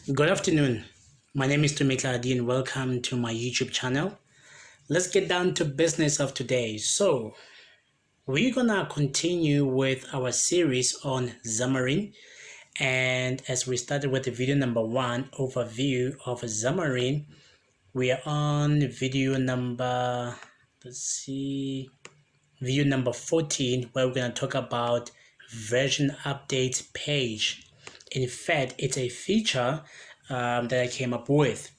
Good afternoon. My name is Tumi Tladi and welcome to my YouTube channel. Let's get down to business of today. So, we're gonna continue with our series on Xamarin. And as we started with the video number 1, overview of Xamarin, we are on video number, video number 14, where we're gonna talk about version update page. In fact, it's a feature that I came up with.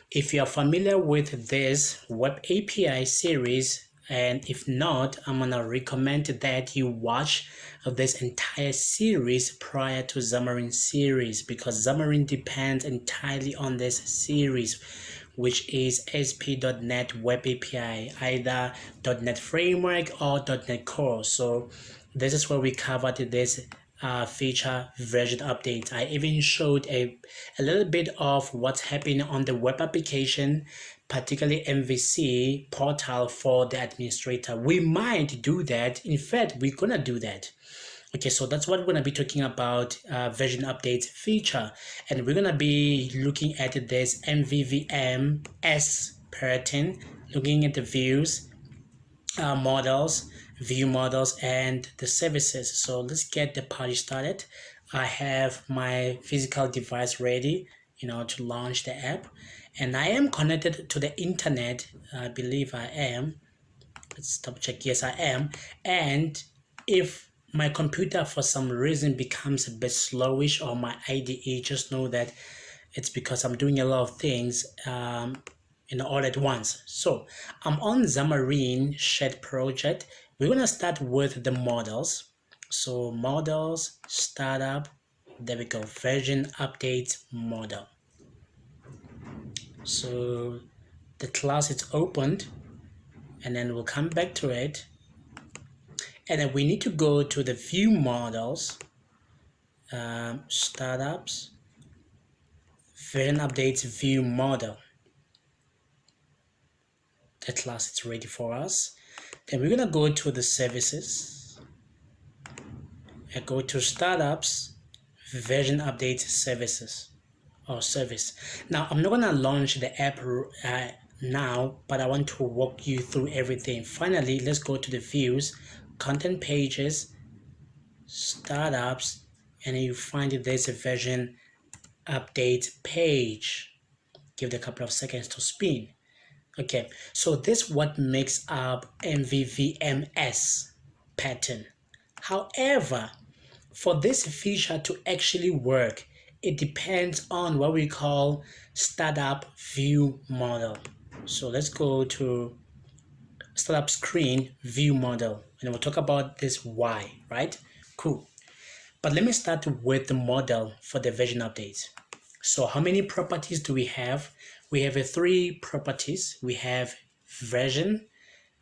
If you're familiar with this web API series, and if not, I'm gonna recommend that you watch this entire series prior to Xamarin series, because Xamarin depends entirely on this series, which is ASP.NET Web API, either .NET Framework or .NET Core. So this is where we covered this feature version update. I even showed a little bit of what's happening on the web application, particularly MVC portal for the administrator. We might do that. In fact, we're gonna do that. Okay, so that's what we're going to be talking about, version update feature. And we're going to be looking at this MVVMS pattern, looking at the views, models, view models, and the services. So let's get the party started. I have my physical device ready, to launch the app. And I am connected to the internet. I believe I am. Let's double check. Yes, I am. And if my computer for some reason becomes a bit slowish, or my IDE, just know that it's because I'm doing a lot of things all at once. So I'm on Xamarin shared project. We're gonna start with the models. So models, startup, there we go, version update model. So the class is opened, and then we'll come back to it. And then we need to go to the view models, startups, version updates view model. The class is ready for us. Then we're gonna go to the services and go to startups, version update services or service. Now I'm not gonna launch the app now, but I want to walk you through everything. Finally, let's go to the views, content pages, startups, and you find there's a version update page. Give it a couple of seconds to spin. Okay, so this is what makes up MVVMS pattern. However, for this feature to actually work, it depends on what we call startup view model. So let's go to startup screen view model, and we'll talk about this why, right? Cool. But let me start with the model for the version update. So how many properties do we have? We have 3 properties. We have version,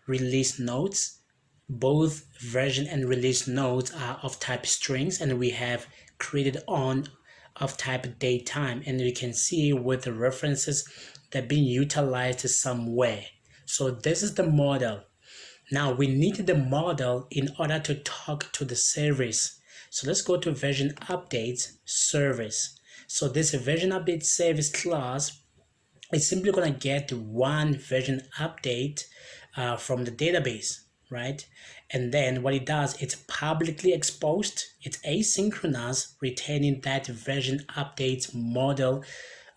release notes. Both version and release notes are of type strings, and we have created on of type datetime, and we can see with the references that being utilized somewhere. So this is the model. Now we need the model in order to talk to the service. So let's go to version updates service. So this version update service class is simply going to get one version update from the database, right? And then what it does, it's publicly exposed, it's asynchronous, retaining that version updates model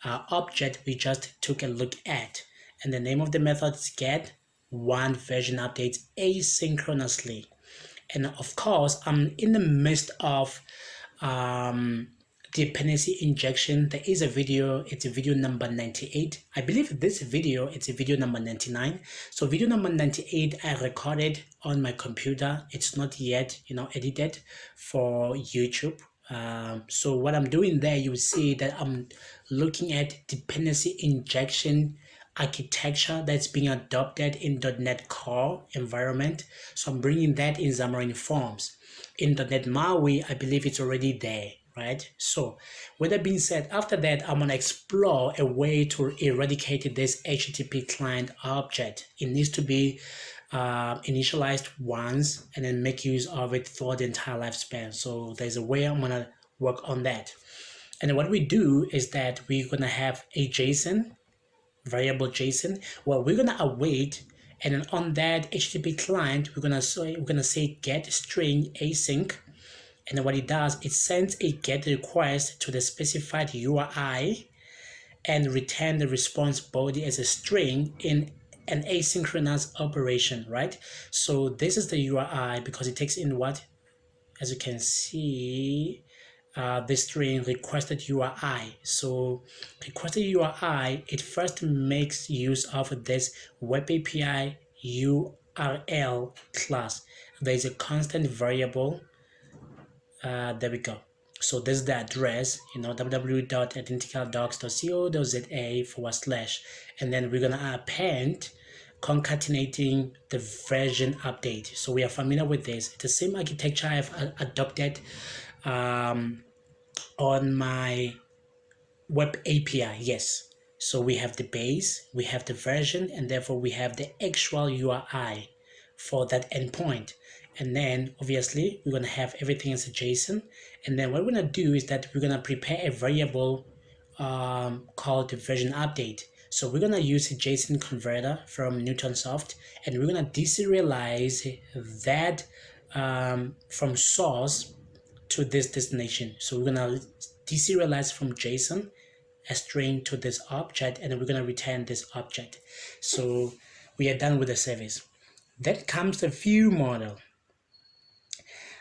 object we just took a look at. And the name of the method is get one version update asynchronously. And of course, I'm in the midst of dependency injection. There is a video, it's a video number 98. I believe this video, it's a video number 99. So video number 98, I recorded on my computer. It's not yet, edited for YouTube. So what I'm doing there, you will see that I'm looking at dependency injection architecture that's being adopted in .NET Core environment. So I'm bringing that in Xamarin.Forms. In .NET MAUI, I believe it's already there, right? So with that being said, after that, I'm gonna explore a way to eradicate this HTTP client object. It needs to be initialized once and then make use of it throughout the entire lifespan. So there's a way I'm gonna work on that. And what we do is that we're gonna have a JSON, variable JSON, where we're gonna await, and then on that HTTP client, we're gonna say get string async, and then what it does, it sends a get request to the specified URI and return the response body as a string in an asynchronous operation, right? So this is the URI because it takes in what, as you can see, the string requested URI. So requested URI, it first makes use of this web API URL class. There is a constant variable. There we go. So this is the address, www.identicaldocs.co.za / and then we're gonna append concatenating the version update. So we are familiar with this. It's the same architecture I've adopted on my web API. Yes. So we have the base, we have the version, and therefore we have the actual URI for that endpoint. And then obviously we're going to have everything as a JSON. And then what we're going to do is that we're going to prepare a variable called the version update. So we're going to use a JSON converter from Newtonsoft, and we're going to deserialize that from source to this destination. So we're going to deserialize from JSON a string to this object, and then we're going to return this object. So we are done with the service. Then comes the view model.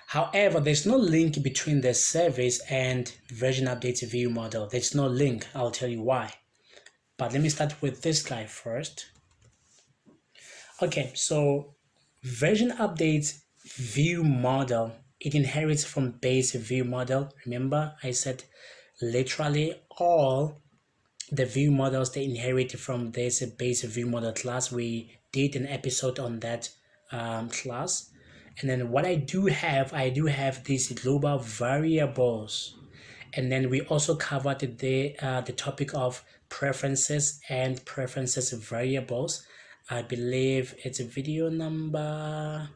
However, there's no link between the service and version updates view model. There's no link. I'll tell you why. But let me start with this guy first. Okay, so version updates view model, it inherits from base view model. Remember, I said literally all the view models, they inherit from this base view model class. We did an episode on that class. And then what I do have these global variables. And then we also covered the topic of preferences and preferences variables. I believe it's video number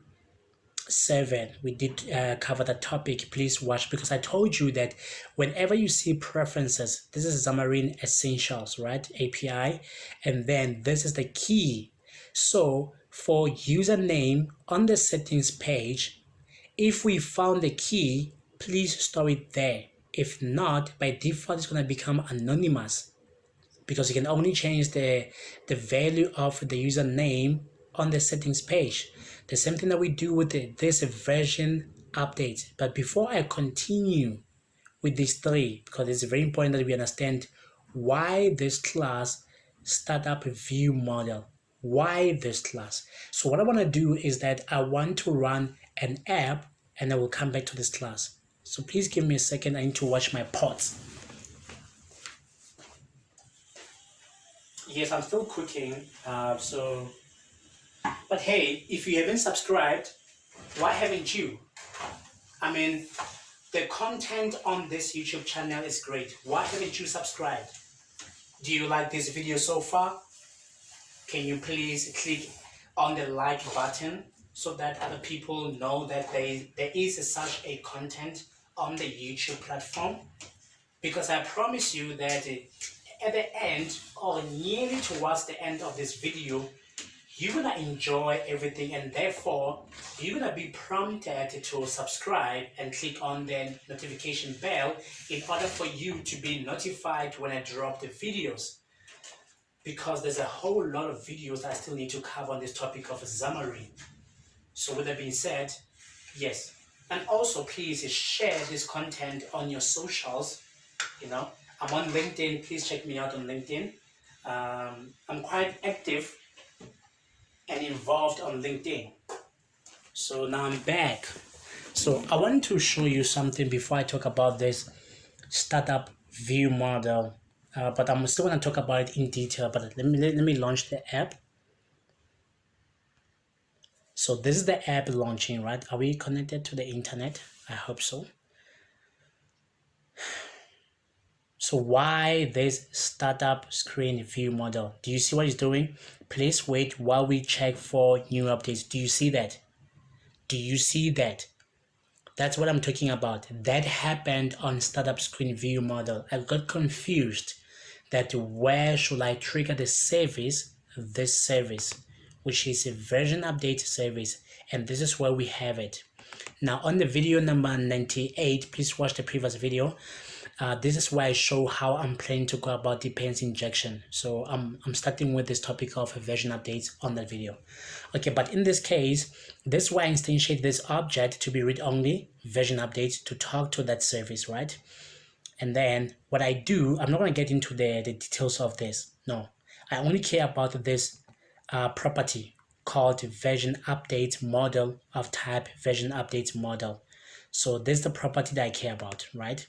7. We did cover that topic. Please watch, because I told you that whenever you see preferences, this is Xamarin Essentials, right? API, and then this is the key. So for username on the settings page, if we found the key, please store it there. If not, by default, it's going to become anonymous, because you can only change the value of the username on the settings page. The same thing that we do with this version update. But before I continue with these three, because it's very important that we understand why this class startup view model, why this class. So what I want to do is that I want to run an app, and I will come back to this class. So please give me a second. I need to watch my pots. Yes, I'm still cooking. But hey, if you haven't subscribed, why haven't you? I mean, the content on this YouTube channel is great. Why haven't you subscribed? Do you like this video so far? Can you please click on the like button so that other people know that there is such a content on the YouTube platform? Because I promise you that at the end, or nearly towards the end of this video, you're gonna enjoy everything, and therefore you're gonna be prompted to subscribe and click on the notification bell in order for you to be notified when I drop the videos, because there's a whole lot of videos that I still need to cover on this topic of Xamarin. So with that being said, yes, and also please share this content on your socials. I'm on LinkedIn. Please check me out on LinkedIn. I'm quite active and involved on LinkedIn. So now I'm back. So I want to show you something before I talk about this startup view model. But I'm still going to talk about it in detail. But let me launch the app. So this is the app launching, right? Are we connected to the internet? I hope so. So why this startup screen view model? Do you see what it's doing? Please wait while we check for new updates. Do you see that? Do you see that? That's what I'm talking about. That happened on startup screen view model. I got confused that where should I trigger the service, this service, which is a version update service, and this is where we have it. Now on the video number 98, please watch the previous video. This is where I show how I'm planning to go about dependency injection. So I'm starting with this topic of version updates on that video. Okay, but in this case, this is why I instantiate this object to be read-only version update to talk to that service, right? And then what I do, I'm not going to get into the details of this. No, I only care about this property called version update model of type version update model. So this is the property that I care about, right?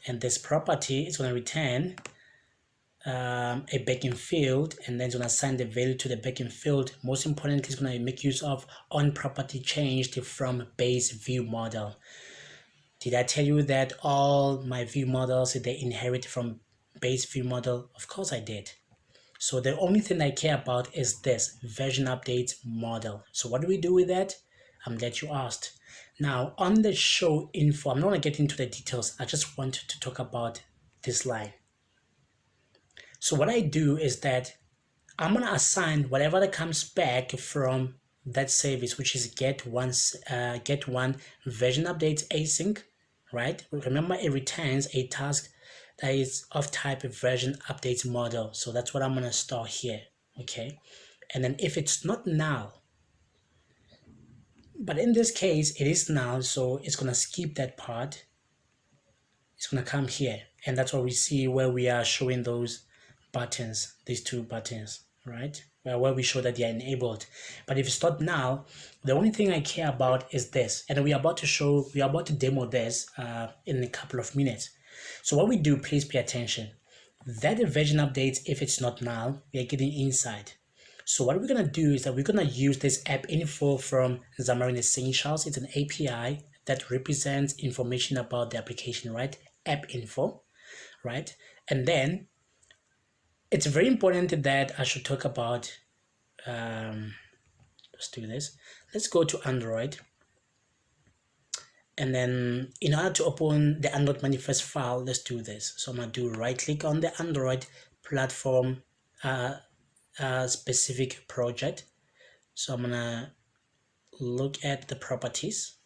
And this property is going to return a backend field, and then it's going to assign the value to the backend field. Most importantly, it's going to make use of on property changed from base view model. Did I tell you that all my view models, they inherit from base view model? Of course I did. So the only thing I care about is this version update model. So what do we do with that? I'm glad you asked. Now on the show info, I'm not going to get into the details. I just want to talk about this line. So what I do is that I'm going to assign whatever that comes back from that service, which is get one version update async, right? Remember, it returns a task that is of type version update model. So that's what I'm going to store here, okay? And then if it's not null, but in this case it is null, so it's going to skip that part. It's going to come here, and that's what we see where we are showing those buttons, these two buttons, right? Where we show that they are enabled. But if it's not now, the only thing I care about is this, and we are about to demo this in a couple of minutes. So what we do, please pay attention, that the version updates, if it's not null, we are getting inside. So what we're going to do is that we're going to use this app info from Xamarin Essentials. It's an API that represents information about the application, right? App info, right? And then it's very important that I should talk about, let's do this. Let's go to Android. And then in order to open the Android manifest file, let's do this. So I'm going to do right click on the Android platform specific project. So I'm going to look at the properties.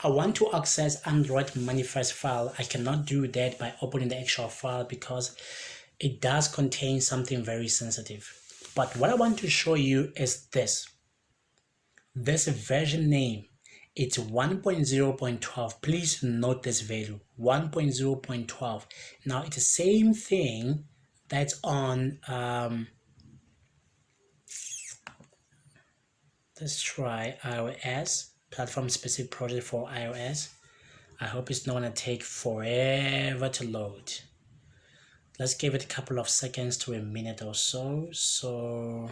I want to access Android manifest file. I cannot do that by opening the actual file because it does contain something very sensitive. But what I want to show you is this version name. It's 1.0.12. Please note this value, 1.0.12. Now it's the same thing that's on, let's try iOS, platform specific project for iOS. I hope it's not gonna take forever to load. Let's give it a couple of seconds to a minute or so. So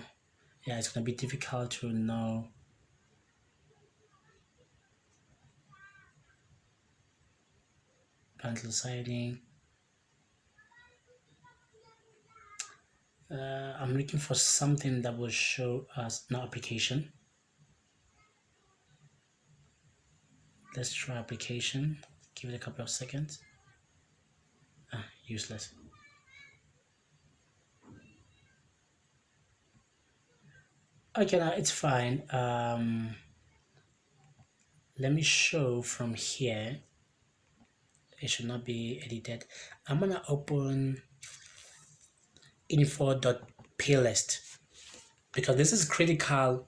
yeah, it's gonna be difficult to know. Bundle signing. I'm looking for something that will show us no application. Let's try application. Give it a couple of seconds. Useless. Okay, now it's fine. Let me show from here. It should not be edited. I'm gonna open info.plist because this is critical.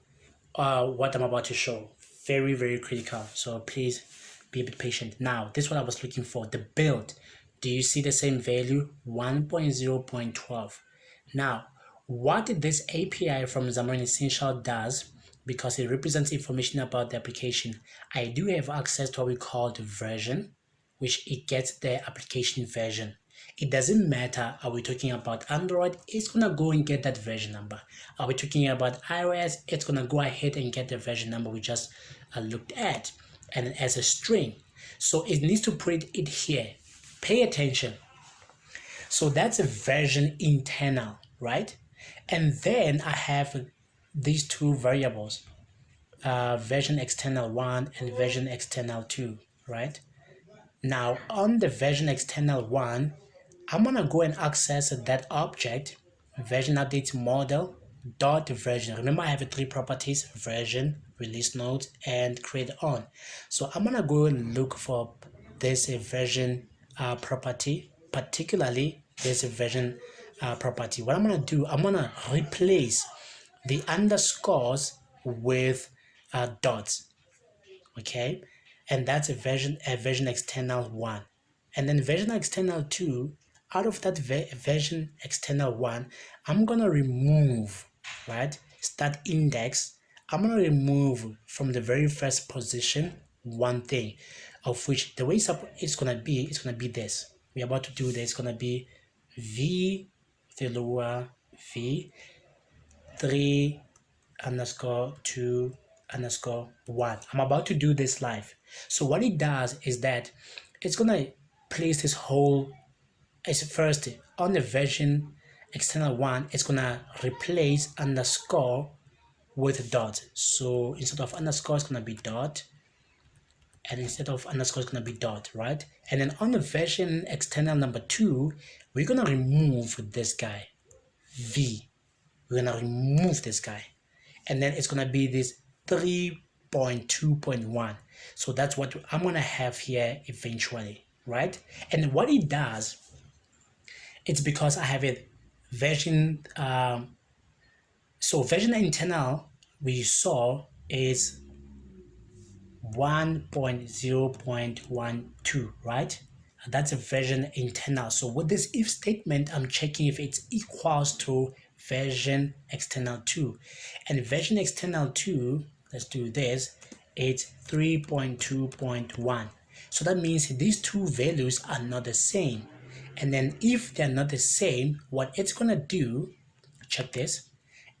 What I'm about to show, very, very critical. So please be a bit patient. Now, this is what I was looking for. The build. Do you see the same value? 1.0.12. Now, what this API from Xamarin Essential does, because it represents information about the application, I do have access to what we call the version, which it gets the application version. It doesn't matter, are we talking about Android, it's gonna go and get that version number. Are we talking about iOS, it's gonna go ahead and get the version number we just looked at, and as a string. So it needs to put it here. Pay attention. So that's a version internal, right? And then I have these two variables. version external 1 and version external 2, right? Now on the version external 1, I'm gonna go and access that object, version update model dot version. Remember, I have three properties: version, release note, and create on. So I'm gonna go and look for this version property, particularly this version property. What I'm gonna do, I'm gonna replace the underscores with dots. Okay, and that's a version external 1, and then version external 2. Out of that version external 1, I'm gonna remove, right, start index. I'm gonna remove from the very first position one thing, of which the way it's gonna be this. We're about to do this. It's gonna be v, the lower v, 3 underscore 2 underscore 1. I'm about to do this live. So what it does is that it's gonna place this whole as first on the version external 1. It's gonna replace underscore with dot. So instead of underscore, it's gonna be dot, and instead of underscore, it's gonna be dot, right? And then on the version external number 2, we're gonna remove this guy v. We're gonna remove this guy, and then it's gonna be this 3.2.1. So that's what I'm gonna have here eventually, right? And what it does, it's because I have a version. So version internal we saw is 1.0.12, right? That's a version internal. So with this if statement, I'm checking if it's equals to version external 2, and version external 2, let's do this, it's 3.2.1. so that means these two values are not the same. And then if they're not the same, what it's gonna do, check this,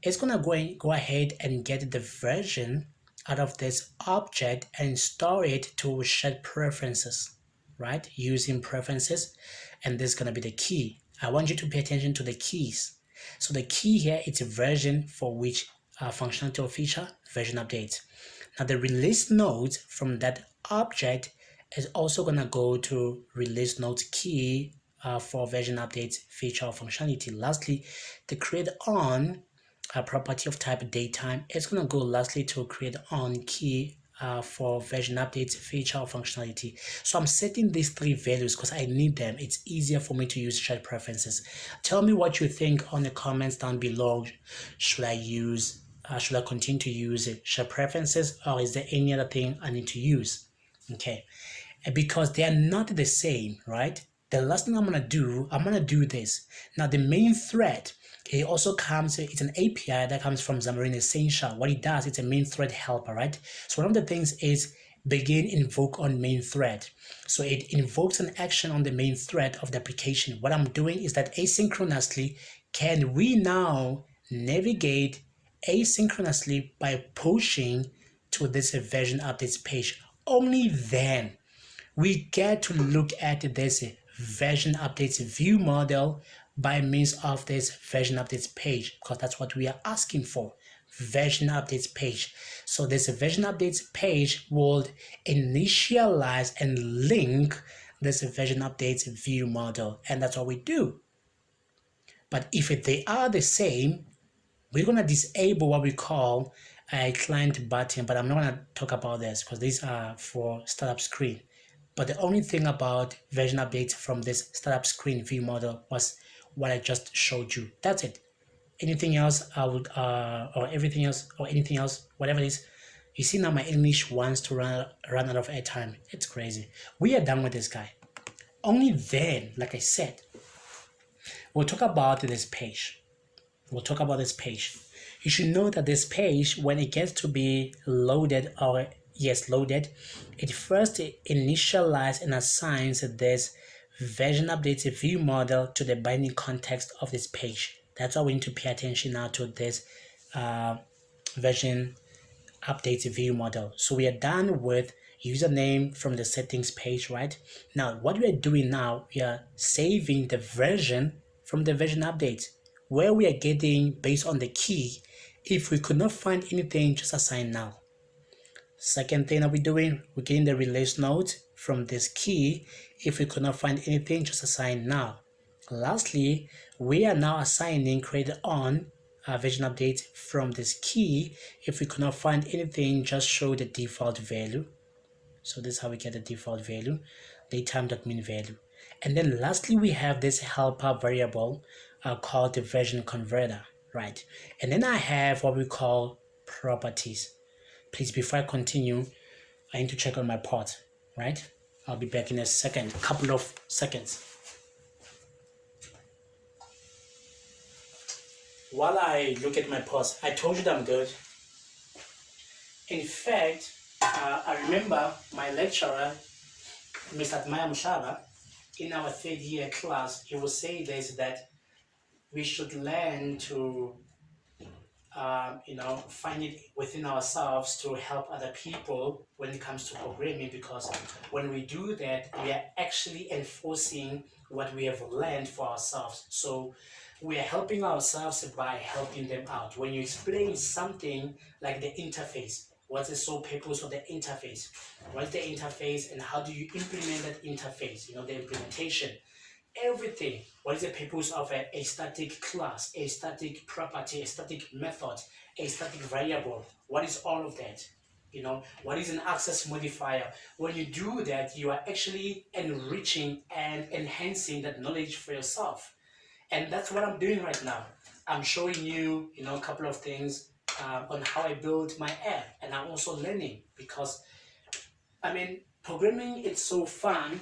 it's gonna go ahead and get the version out of this object and store it to shared preferences, right, using preferences. And this is gonna be the key. I want you to pay attention to the keys. So the key here, it's a version for which functionality or feature version updates. Now the release note from that object is also gonna go to release note key for version updates, feature or functionality. Lastly, the create on property of type datetime, it's gonna go lastly to create on key for version updates, feature or functionality. So I'm setting these three values because I need them. It's easier for me to use shared preferences. Tell me what you think on the comments down below. Should I continue to use shared preferences, or is there any other thing I need to use? Okay, because they are not the same, right? The last thing I'm gonna do this. Now the main thread, it also comes, it's an API that comes from Xamarin Essential. What it does, it's a main thread helper, right? So one of the things is begin invoke on main thread. So it invokes an action on the main thread of the application. What I'm doing is that asynchronously, can we now navigate asynchronously by pushing to this version updates page? Only then we get to look at this version updates view model by means of this version updates page, because that's what we are asking for, version updates page. So this version updates page will initialize and link this version updates view model, and that's what we do. But if they are the same, we're going to disable what we call a client button, but I'm not going to talk about this because these are for startup screen. But the only thing about version updates from this startup screen view model was what I just showed you. That's it. Anything else I would or everything else or anything else, whatever it is. You see now my English wants to run out of airtime. It's crazy. We are done with this guy. Only then, like I said, we'll talk about this page. We'll talk about this page. You should know that this page, when it gets to be loaded, or yes, loaded, it first initializes and assigns this version updates view model to the binding context of this page. That's why we need to pay attention now to this version updates view model. So we are done with username from the settings page, right? Now, what we are doing now, we are saving the version from the version updates, where we are getting based on the key. If we could not find anything, just assign null. Second thing that we're doing, we're getting the release note from this key. If we could not find anything, just assign now. Lastly, we are now assigning create on version update from this key. If we could not find anything, just show the default value. So this is how we get the default value, datetime.min value. And then lastly, we have this helper variable called the version converter, right? And then I have what we call properties. Please, before I continue, I need to check on my port, right? I'll be back in a second, couple of seconds. While I look at my ports, I told you that I'm good. In fact, I remember my lecturer, Mr. Maya Mushaba, in our third year class, he will say this, that we should learn to find it within ourselves to help other people when it comes to programming, because when we do that, we are actually enforcing what we have learned for ourselves. So we are helping ourselves by helping them out. When you explain something like the interface, what's the sole purpose of the interface? What's the interface and how do you implement that interface? The implementation. Everything. What is the purpose of a static class, a static property, a static method, a static variable? What is all of that? What is an access modifier? When you do that, you are actually enriching and enhancing that knowledge for yourself. And that's what I'm doing right now. I'm showing you, a couple of things on how I build my app. And I'm also learning because, programming, it's so fun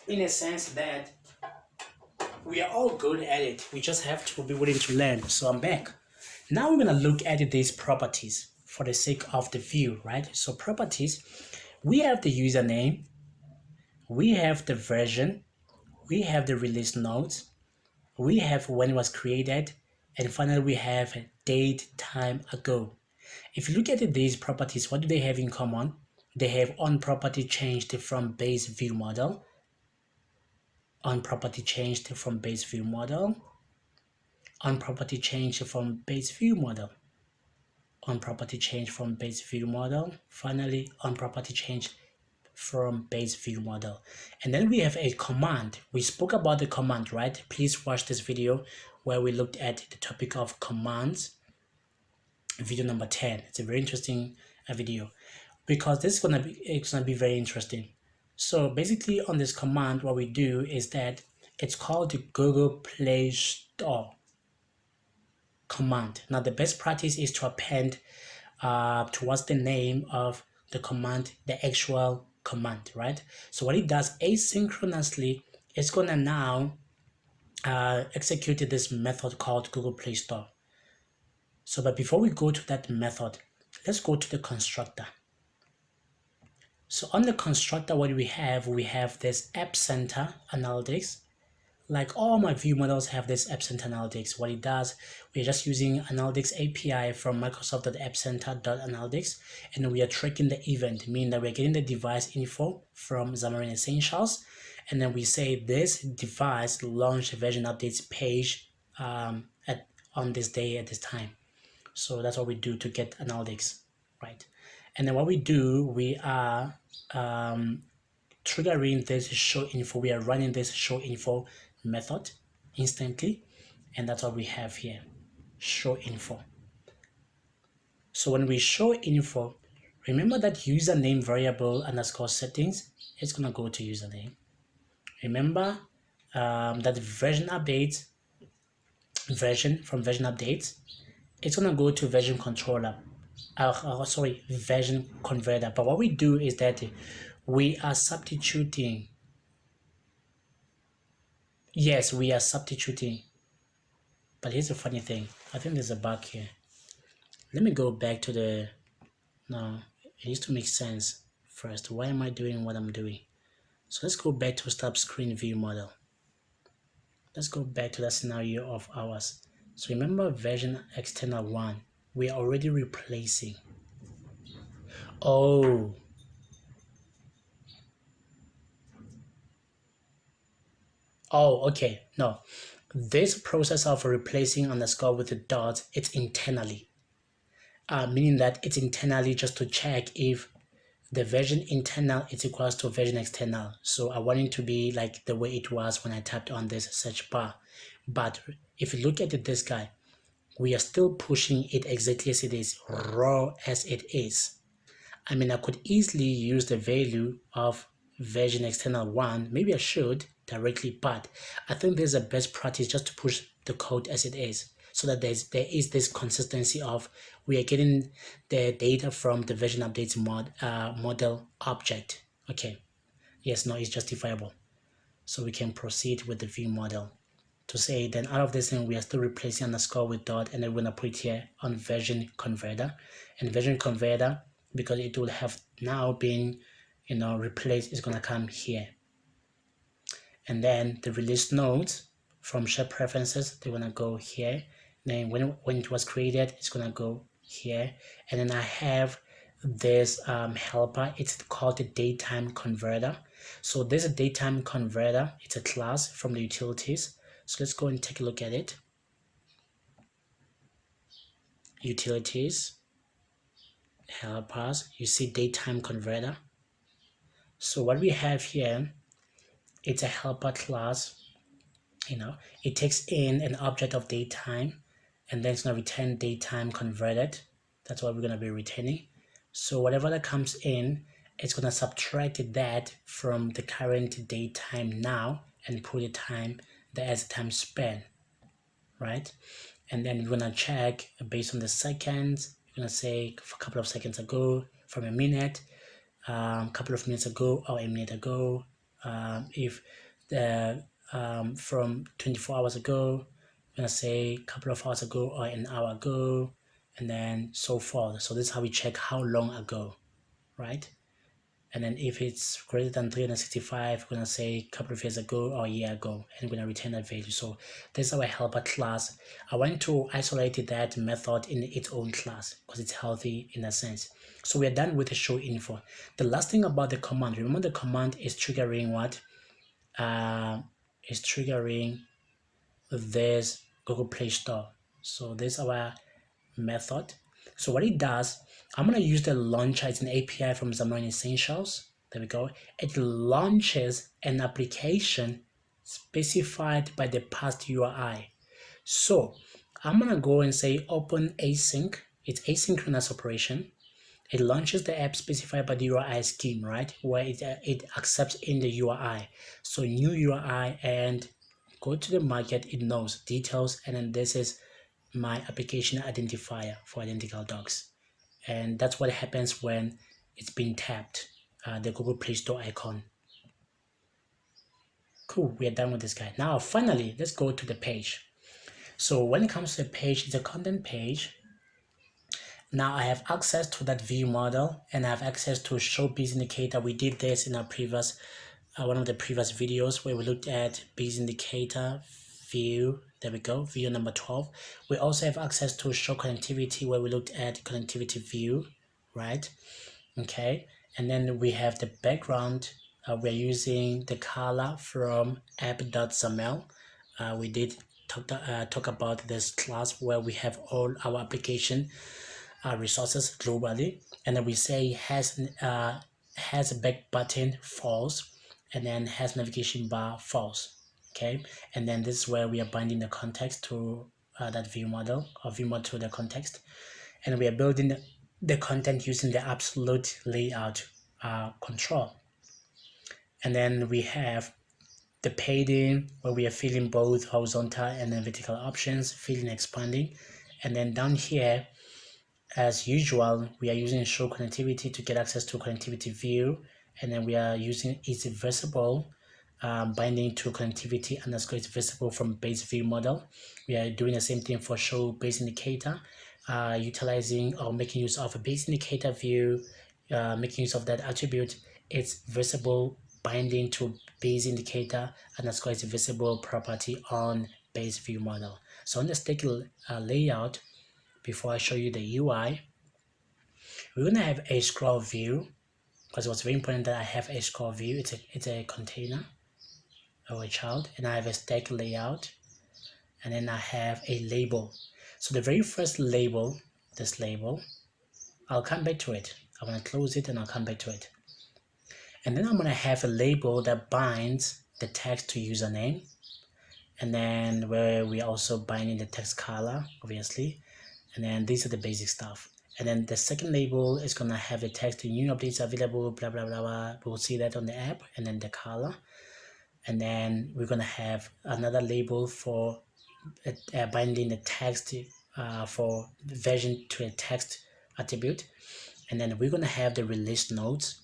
in a sense that we are all good at it. We just have to be willing to learn. So I'm back. Now we're going to look at these properties for the sake of the view, right? So properties, we have the username, we have the version, we have the release notes, we have when it was created, and finally we have date, time ago. If you look at these properties, what do they have in common? They have on property changed from base view model, on property changed from base view model, on property changed from base view model, on property change from base view model, finally on property change from base view model. And then we have a command. We spoke about the command, right? Please watch this video where we looked at the topic of commands, video number 10. It's a very interesting video because this is gonna be very interesting. So basically on this command, what we do is that it's called the Google Play Store command. Now the best practice is to append towards the name of the command the actual command, right? So what it does asynchronously, it's gonna now execute this method called Google Play Store. So but before we go to that method, let's go to the constructor. So on the constructor, what we have this App Center Analytics. Like all my view models have this App Center Analytics. What it does, we're just using Analytics API from Microsoft.appcenter.analytics, and we are tracking the event, meaning that we're getting the device info from Xamarin Essentials, and then we say this device launched version updates page on this day at this time. So that's what we do to get analytics, right? And then what we do, we are triggering this show info. We are running this show info method instantly, and that's what we have here, show info. So when we show info, remember that username variable underscore settings is going to go to username. Remember that version updates, version updates, it's going to go to version controller, version converter. But what we do is that we are substituting. Yes, we are substituting. But here's the funny thing. I think there's a bug here. Let me go back to the... No, it needs to make sense first. Why am I doing what I'm doing? So let's go back to stop screen view model. Let's go back to that scenario of ours. So remember version external 1. We are already replacing. Oh, okay. No, this process of replacing underscore with a dot, it's internally. meaning that it's internally just to check if the version internal is equals to version external. So I want it to be like the way it was when I tapped on this search bar. But if you look at this guy, we are still pushing it exactly as it is, raw as it is. I mean, I could easily use the value of version external 1. Maybe I should directly, but I think there's a best practice just to push the code as it is, so that there is this consistency of we are getting the data from the version updates model object. Okay, yes, no, it's justifiable. So we can proceed with the view model to say then out of this thing we are still replacing underscore with dot, and then we're gonna put it here on version converter. And version converter, because it will have now been replaced, is gonna come here. And then the release nodes from shared preferences, they're gonna go here. Then when it was created, it's gonna go here. And then I have this helper, it's called the datetime converter. So there's a datetime converter, it's a class from the utilities. So let's go and take a look at it. Utilities, helpers, you see datetime converter. So what we have here, it's a helper class. It takes in an object of datetime, and then it's going to return datetime converted. That's what we're going to be returning. So whatever that comes in, it's going to subtract that from the current datetime now and put the time there as a time span, right? And then we're going to check based on the seconds. We're going to say a couple of seconds ago, from a minute, a couple of minutes ago, or a minute ago. If the from 24 hours ago, I'm gonna say a couple of hours ago or an hour ago, and then so forth. So this is how we check how long ago, right? And then if it's greater than 365, we're gonna say a couple of years ago or a year ago, and we're gonna return that value. So this is our helper class. I want to isolate that method in its own class because it's healthy in a sense. So we're done with the show info. The last thing about the command, remember the command is triggering what? Is triggering this Google Play Store. So this is our method. So what it does, I'm going to use the launcher. It's an API from Xamarin Essentials. There we go. It launches an application specified by the past URI. So I'm going to go and say open async. It's asynchronous operation. It launches the app specified by the URI scheme, right? Where it accepts in the URI. So new URI, and go to the market, it knows details, and then this is my application identifier for identical dogs. And that's what happens when it's being tapped, the Google Play Store icon. Cool, we are done with this guy. Now, finally, let's go to the page. So when it comes to the page, it's a content page. Now I have access to that view model, and I have access to show biz indicator. We did this in our previous, one of the previous videos where we looked at biz indicator view. There we go, view number 12. We also have access to show connectivity where we looked at connectivity view, right? Okay, and then we have the background. We're using the color from app.xaml. We did talk about this class where we have all our application resources globally, and then we say has a back button false, and then has navigation bar false. Okay, and then this is where we are binding the context to that view model, or view model to the context, and we are building the content using the absolute layout control. And then we have the padding where we are filling both horizontal and then vertical options, filling, expanding, and then down here, as usual, we are using show connectivity to get access to connectivity view, and then we are using is visible, binding to connectivity underscore is visible from base view model. We are doing the same thing for show base indicator, utilizing or making use of a base indicator view, making use of that attribute. It's visible, binding to base indicator underscore is visible property on base view model. So let's take a layout. Before I show you the UI, we're gonna have a scroll view because it was very important that I have a scroll view. It's a container or a child, and I have a stack layout, and then I have a label. So the very first label this label. I'll come back to it. I'm going to close it and I'll come back to it. And then I'm going to have a label that binds the text to username. And then where we also binding the text color, obviously. And then these are the basic stuff. And then the second label is going to have the text, new updates available, blah, blah, blah, blah. We'll see that on the app, and then the color. And then we're going to have another label for binding the text for version to a text attribute. And then we're going to have the release notes.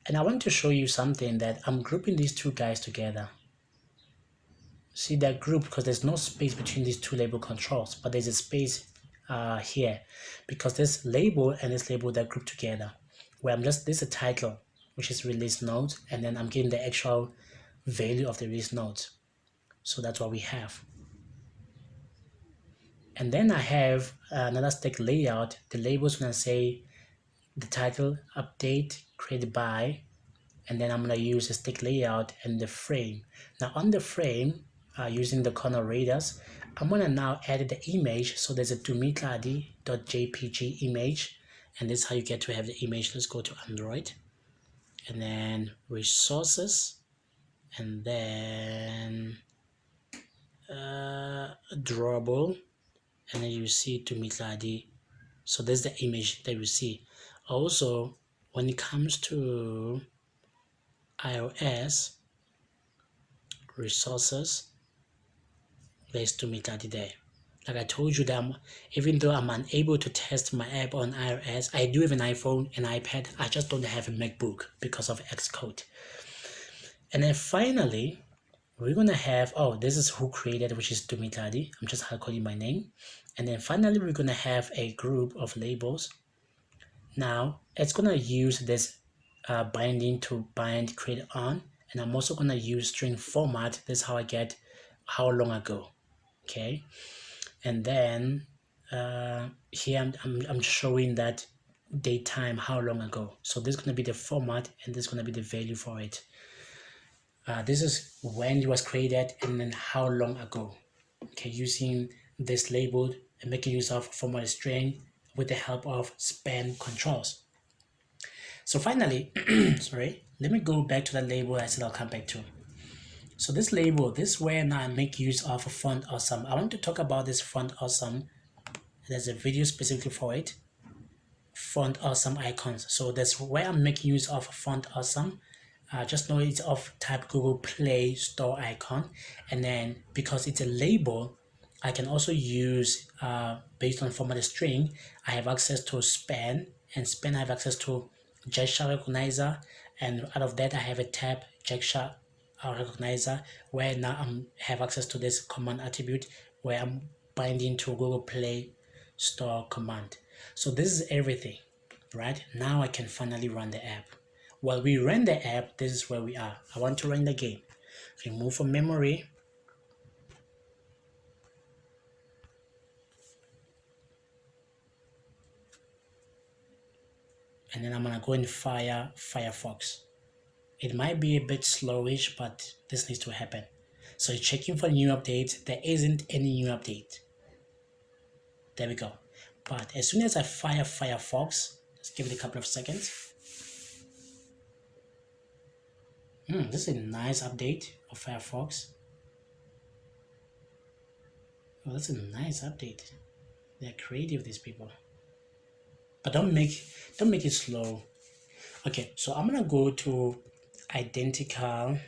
And I want to show you something that I'm grouping these two guys together. See that group, because there's no space between these two label controls, but there's a space here because this label and this label that group together, where this is a title, which is release notes, and then I'm giving the actual value of the release notes. So that's what we have. And then I have another stack layout. The labels going to say the title, update, created by, and then I'm going to use a stick layout and the frame. Now on the frame, using the corner radius, I'm going to now add the image. So there's a Tumi Tladi.jpg image, and this is how you get to have the image. Let's go to Android, and then resources, and then drawable, and then you see Tumi Tladi. So there's the image that you see. Also, when it comes to iOS resources, there's Tumi Tladi there. Like I told you that even though I'm unable to test my app on iOS, I do have an iPhone and iPad. I just don't have a MacBook because of Xcode. And then finally, we're gonna have, oh, this is who created, which is Tumi Tladi. I'm just calling my name. And then finally, we're gonna have a group of labels. Now it's gonna use this binding to bind create on, and I'm also gonna use string format. This is how I get how long ago. Okay, and then here I'm showing that date time, how long ago. So this is going to be the format, and this is going to be the value for it. This is when it was created and then how long ago. Okay, using this label and making use of format string with the help of span controls. So finally, sorry, let me go back to the label I said I'll come back to. So this label, this is where now I make use of a font awesome. I want to talk about this font awesome. There's a video specifically for it. Font awesome icons. So that's where I'm making use of font awesome. Just know it's of type Google Play Store icon. And then because it's a label, I can also use, based on format string, I have access to span, and span I have access to gesture recognizer. And out of that, I have a tab gesture recognizer, where now I have access to this command attribute where I'm binding to Google Play Store command. So this is everything, right? Now I can finally run the app. While we run the app, this is where we are. I want to run the game. Remove from memory. And then I'm gonna go and fire Firefox. It might be a bit slowish, but this needs to happen. So checking for new updates. There isn't any new update. There we go. But as soon as I fire Firefox, let's give it a couple of seconds. This is a nice update of Firefox. Oh, that's a nice update. They're creative, these people. But don't make it slow. Okay, so I'm gonna go to identical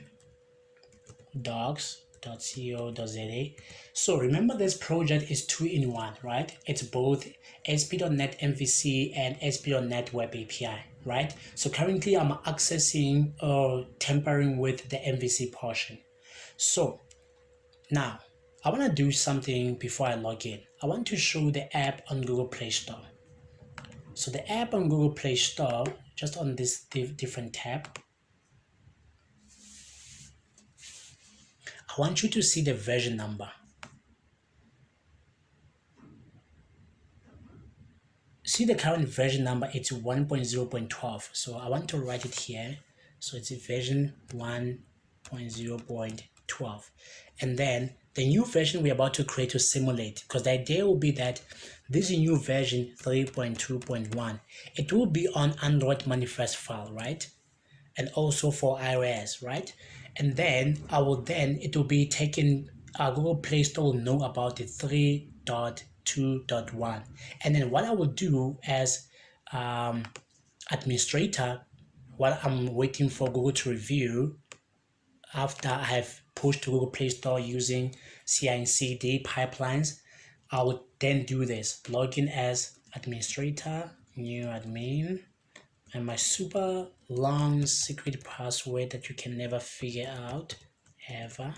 docs.co.za. So remember, this project is 2-in-1, right? It's both ASP.NET MVC and ASP.NET Web API, right? So currently I'm accessing or tampering with the MVC portion. So now I want to do something before I log in. I want to show the app on Google Play Store. So the app on Google Play Store, just on this different tab, I want you to see the version number. See the current version number, it's 1.0.12. So I want to write it here. So it's version 1.0.12. And then the new version we're about to create to simulate, because the idea will be that this new version 3.2.1, it will be on Android manifest file, right? And also for iOS, right? And then it will be taken, Google Play Store will know about the 3.2.1. And then what I will do as administrator, while I'm waiting for Google to review, after I have pushed to Google Play Store using CI and CD pipelines, I would then do this. Log in as administrator, new admin, and my super long secret password that you can never figure out ever.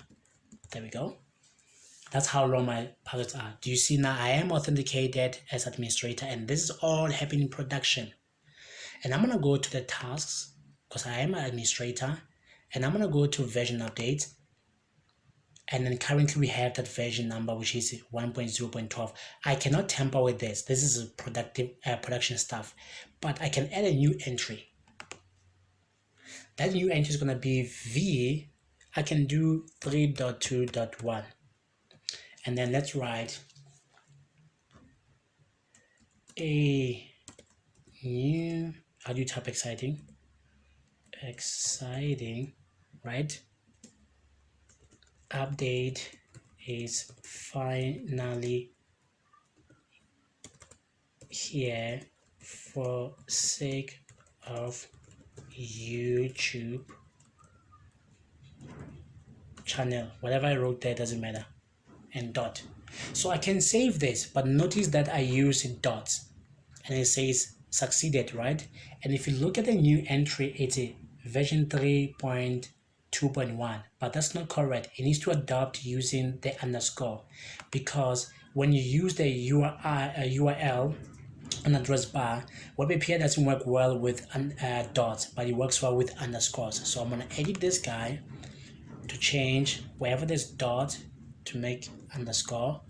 There we go. That's how long my passwords are. Do you see now I am authenticated as administrator, and this is all happening in production. And I'm gonna go to the tasks because I am an administrator, and I'm gonna go to version update. And then currently we have that version number, which is 1.0.12. I cannot tamper with this. This is a production stuff, but I can add a new entry. That new entry is going to be V. I can do 3.2.1. And then let's write a new, how do you type exciting? Exciting, right? Update is finally here for sake of YouTube channel. Whatever I wrote there doesn't matter. And dot. So I can save this, but notice that I use dots and it says succeeded, right? And if you look at the new entry, it's a version 3.2.1, but that's not correct. It needs to adopt using the underscore, because when you use the URL an address bar, web API doesn't work well with dots, but it works well with underscores. So I'm going to edit this guy to change wherever there's dot to make underscore.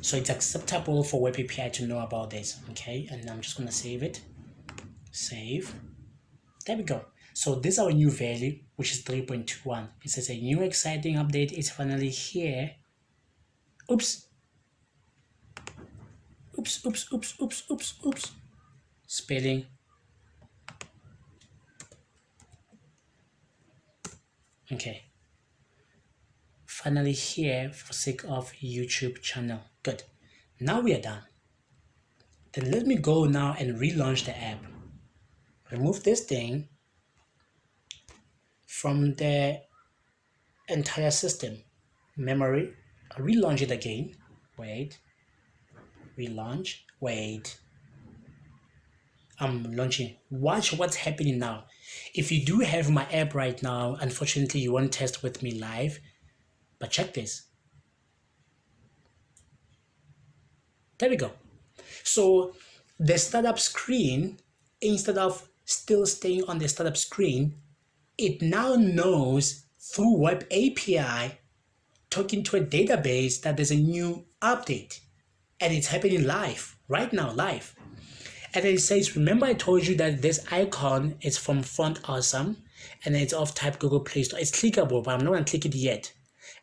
So it's acceptable for web API to know about this. Okay, and I'm just going to save it. Save. There we go. So this is our new value, which is 3.21. It says a new exciting update is finally here. Oops. Spelling. Okay. Finally here for sake of YouTube channel. Good. Now we are done. Then let me go now and relaunch the app. Remove this thing from the entire system. Memory. Relaunch it again. Wait. Relaunch. Wait. I'm launching. Watch what's happening now. If you do have my app right now, unfortunately you won't test with me live, but check this. There we go. So the startup screen, instead of still staying on the startup screen, it now knows through web API talking to a database that there's a new update, and it's happening live, right now, live. And it says, remember I told you that this icon is from Font Awesome and it's of type Google Play Store. It's clickable, but I'm not going to click it yet.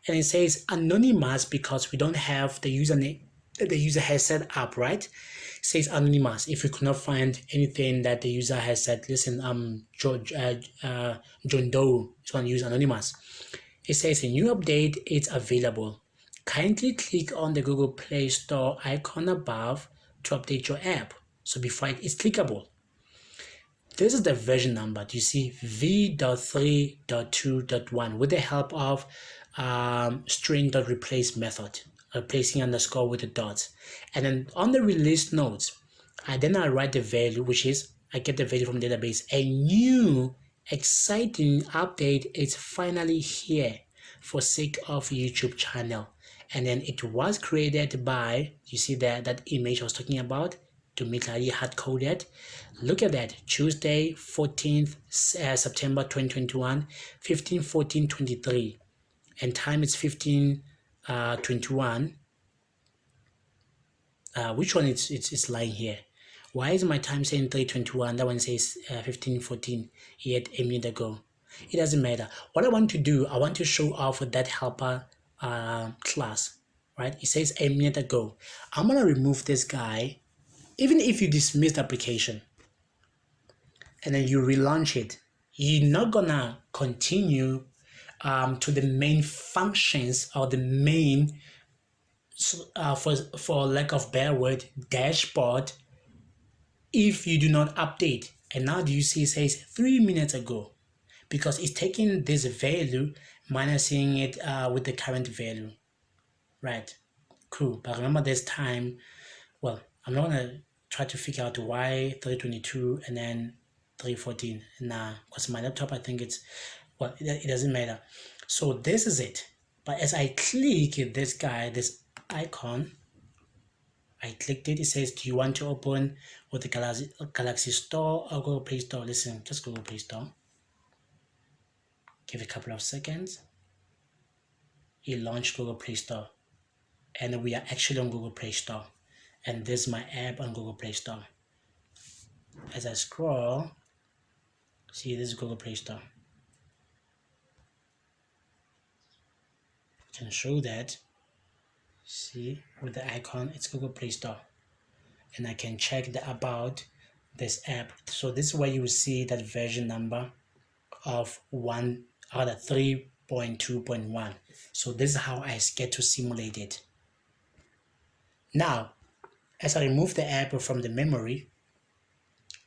And it says anonymous because we don't have the username that the user has set up, right? It says anonymous. If you could not find anything that the user has said, listen, John Doe is going to use anonymous. It says a new update is available. Kindly click on the Google Play Store icon above to update your app. So before it's clickable. This is the version number. Do you see v.3.2.1 with the help of string.replace method, replacing underscore with the dots. And then on the release notes, I write the value, which is I get the value from the database. A new exciting update is finally here for sake of YouTube channel. And then it was created by, you see that image I was talking about, Tumi Tladi hard coded. Look at that, Tuesday 14th September 2021, 15:14:23, and time is 15:21. Which one it's lying here? Why is my time saying 3:21? That one says 15:14 yet a minute ago. It doesn't matter. What I want to do, I want to show off that helper class, right? It says a minute ago. I'm gonna remove this guy. Even if you dismiss the application and then you relaunch it, you're not gonna continue to the main functions or the main, for lack of better word, dashboard if you do not update. And now do you see it says 3 minutes ago, because it's taking this value, minusing it with the current value, right? Cool. But remember this time, well, I'm not gonna try to figure out why 322 and then 314. Nah, because my laptop, I think it's, well, it doesn't matter. So this is it. But as I click this guy, this icon, I clicked it. It says, do you want to open with the Galaxy Store or Google Play Store? Listen, just Google Play Store. Give it a couple of seconds. It launched Google Play Store. And we are actually on Google Play Store. And this is my app on Google Play Store. As I scroll, see, this is Google Play Store. I can show that. See, with the icon, it's Google Play Store. And I can check the about this app. So this is where you will see that version number of 3.2.1. So this is how I get to simulate it. Now, as I remove the app from the memory,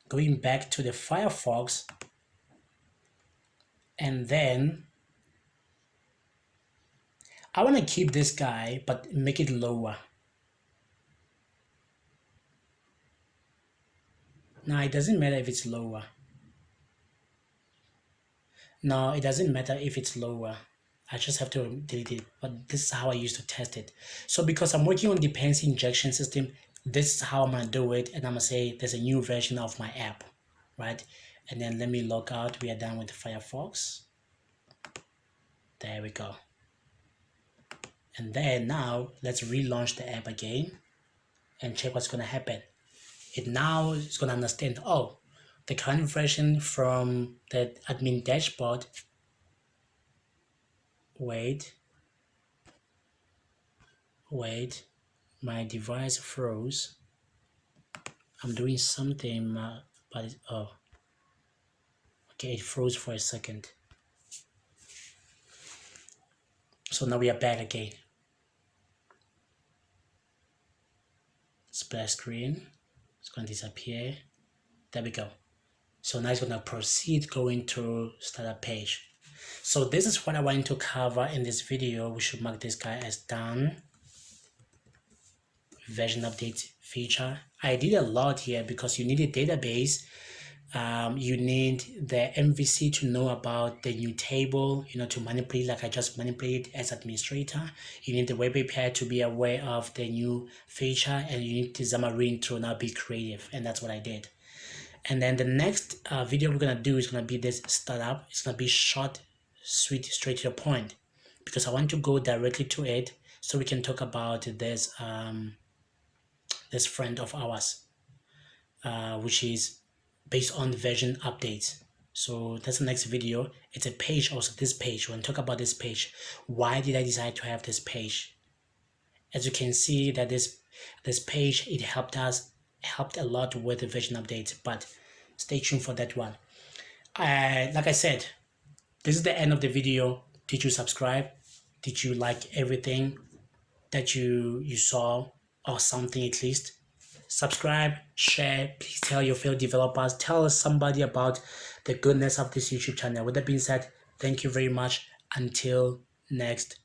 going back to the Firefox, and then I want to keep this guy but make it lower. Now it doesn't matter if it's lower. No, it doesn't matter if it's lower. I just have to delete it, but this is how I used to test it. So because I'm working on dependency injection system, this is how I'm gonna do it, and I'm gonna say there's a new version of my app, right? And then let me log out. We are done with Firefox. There we go. And then now let's relaunch the app again and check what's gonna happen. It now is gonna understand, oh, the current version from the admin dashboard. Wait, my device froze. I'm doing something, but oh, okay, it froze for a second. So now we are back again. Splash screen, it's gonna disappear. There we go. So now it's gonna proceed going to startup page. So this is what I wanted to cover in this video. We should mark this guy as done. Version update feature. I did a lot here because you need a database. You need the MVC to know about the new table, to manipulate like I just manipulated as administrator. You need the web API to be aware of the new feature, and you need the Xamarin to now be creative, and that's what I did. And then the next video we're gonna do is gonna be this startup. It's gonna be short, sweet, straight to the point, because I want to go directly to it so we can talk about this this friend of ours, which is based on the version updates. So that's the next video. It's a page, also this page. We're gonna talk about this page. Why did I decide to have this page? As you can see that this page, it helped a lot with the version updates, but stay tuned for that one. Like I said, this is the end of the video. Did you subscribe? Did you like everything that you saw, or something at least? Subscribe, share, please tell your fellow developers, tell somebody about the goodness of this YouTube channel. With that being said, thank you very much. Until next